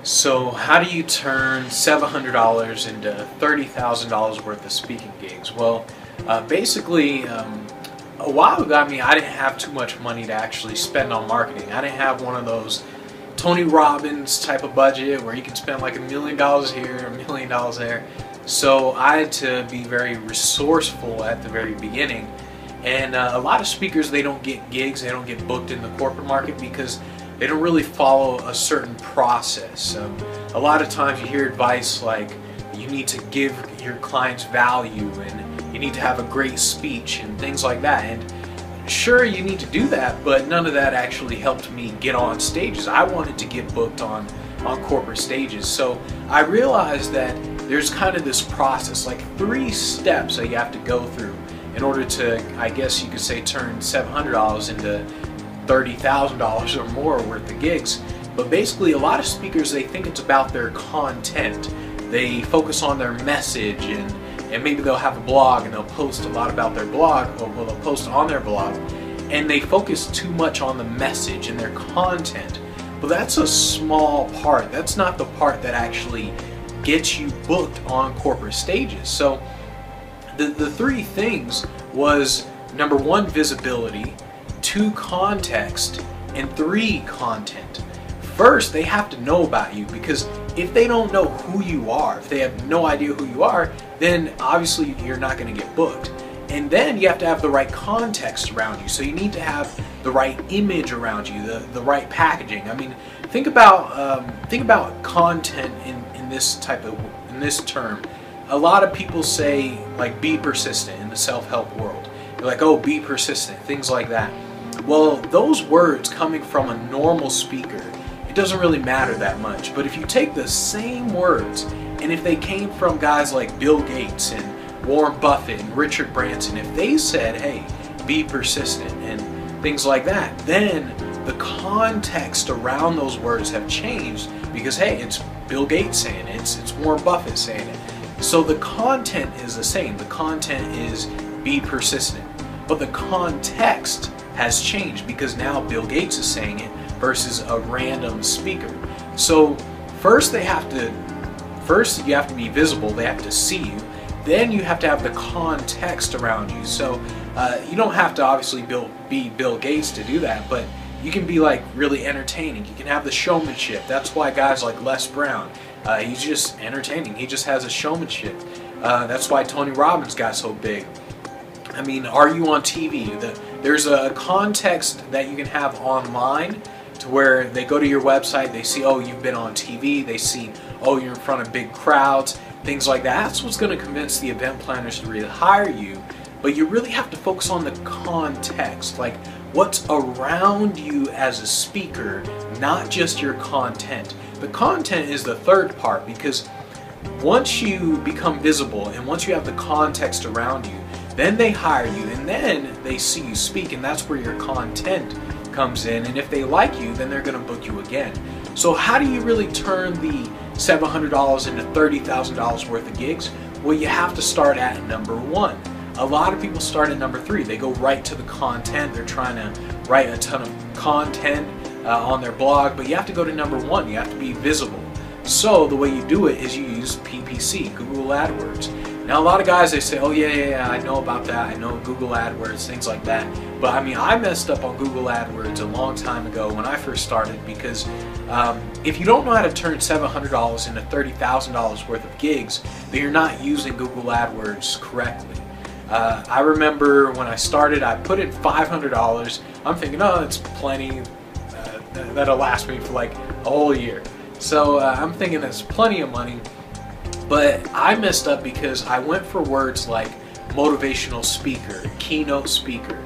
So how do you turn $700 into $30,000 worth of speaking gigs? Well, basically, a while ago, I didn't have too much money to actually spend on marketing. I didn't have one of those Tony Robbins type of budget where you can spend like $1 million here, $1 million there. So I had to be very resourceful at the very beginning. And a lot of speakers, they don't get gigs, they don't get booked in the corporate market because they don't really follow a certain process. A lot of times you hear advice like you need to give your clients value and you need to have a great speech and things like that. And sure, you need to do that, but none of that actually helped me get on stages. I wanted to get booked on corporate stages. So I realized that there's kind of this process, like 3 steps that you have to go through in order to, I guess you could say, turn $700 into $30,000 or more worth of gigs. But basically, a lot of speakers, they think it's about their content. They focus on their message, and maybe they'll have a blog and they'll post a lot about their blog, or well, they'll post on their blog, and they focus too much on the message and their content. But that's a small part. That's not the part that actually gets you booked on corporate stages. So the 3 things was, number 1, visibility, 2, context, and 3, content. First, they have to know about you, because if they don't know who you are, if they have no idea who you are, then obviously you're not going to get booked. And then you have to have the right context around you. So you need to have the right image around you, the right packaging. I mean, think about content in this term. A lot of people say, like, be persistent in the self-help world. They're like, oh, be persistent, things like that. Well, those words coming from a normal speaker, it doesn't really matter that much. But if you take the same words, and if they came from guys like Bill Gates and Warren Buffett and Richard Branson, if they said, hey, be persistent and things like that, then the context around those words have changed, because hey, it's Bill Gates saying it, it's Warren Buffett saying it. So the content is the same. The content is be persistent. But the context has changed, because now Bill Gates is saying it versus a random speaker. So first you have to be visible. They have to see you. Then you have to have the context around you. So you don't have to obviously be Bill Gates to do that, but you can be like really entertaining. You can have the showmanship. That's why guys like Les Brown, he's just entertaining. He just has a showmanship. That's why Tony Robbins got so big. I mean, are you on TV? There's a context that you can have online, to where they go to your website, they see, oh, you've been on TV, they see, oh, you're in front of big crowds, things like that. That's what's going to convince the event planners to really hire you. But you really have to focus on the context, like what's around you as a speaker, not just your content. The content is the third part, because once you become visible and once you have the context around you, then they hire you, and then they see you speak, and that's where your content comes in. And if they like you, then they're going to book you again. So how do you really turn the $700 into $30,000 worth of gigs? Well, you have to start at number 1. A lot of people start at number 3. They go right to the content. They're trying to write a ton of content on their blog, but you have to go to number 1. You have to be visible. So the way you do it is you use PPC, Google AdWords. Now a lot of guys, they say, oh yeah, I know about that. I know Google AdWords, things like that. But I mean, I messed up on Google AdWords a long time ago when I first started, because if you don't know how to turn $700 into $30,000 worth of gigs, then you're not using Google AdWords correctly. I remember when I started, I put in $500. I'm thinking, oh, it's plenty. That'll last me for like a whole year. So I'm thinking that's plenty of money. But I messed up because I went for words like motivational speaker, keynote speaker,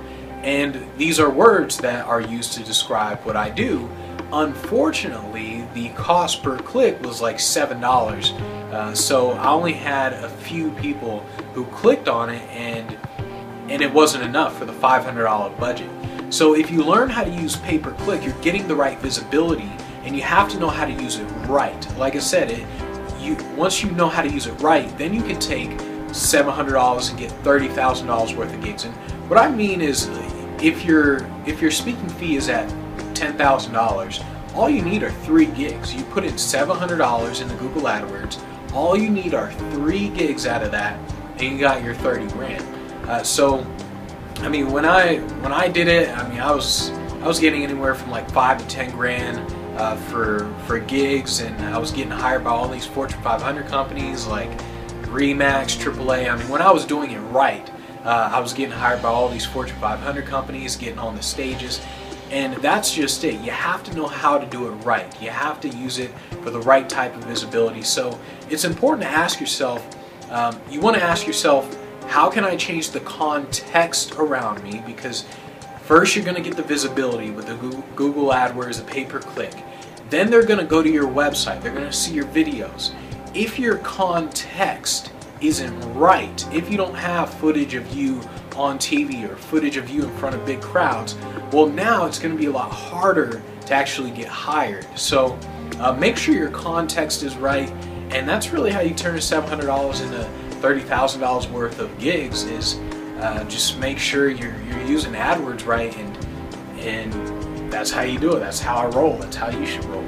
and these are words that are used to describe what I do. Unfortunately, the cost per click was like $7, so I only had a few people who clicked on it, and it wasn't enough for the $500 budget. So if you learn how to use pay-per-click, you're getting the right visibility, and you have to know how to use it right. Like I said, once you know how to use it right, then you can take $700 and get $30,000 worth of gigs. And what I mean is, if your speaking fee is at $10,000, all you need are 3 gigs. You put in $700 into Google AdWords, all you need are 3 gigs out of that, and you got your 30 grand. So, I mean, when I did it, I mean, I was getting anywhere from like 5 to 10 grand for gigs, and I was getting hired by all these Fortune 500 companies like Remax, AAA. I mean, when I was doing it right, I was getting hired by all these Fortune 500 companies, getting on the stages. And that's just it. You have to know how to do it right. You have to use it for the right type of visibility. So it's important to ask yourself, you want to ask yourself, how can I change the context around me? Because first you're going to get the visibility with the Google AdWords, the pay-per-click. Then they're going to go to your website. They're going to see your videos. If your context isn't right, if you don't have footage of you on TV or footage of you in front of big crowds, well, now it's going to be a lot harder to actually get hired. So make sure your context is right, and that's really how you turn $700 into $30,000 worth of gigs, is just make sure you're using AdWords right, and that's how you do it. That's how I roll. That's how you should roll.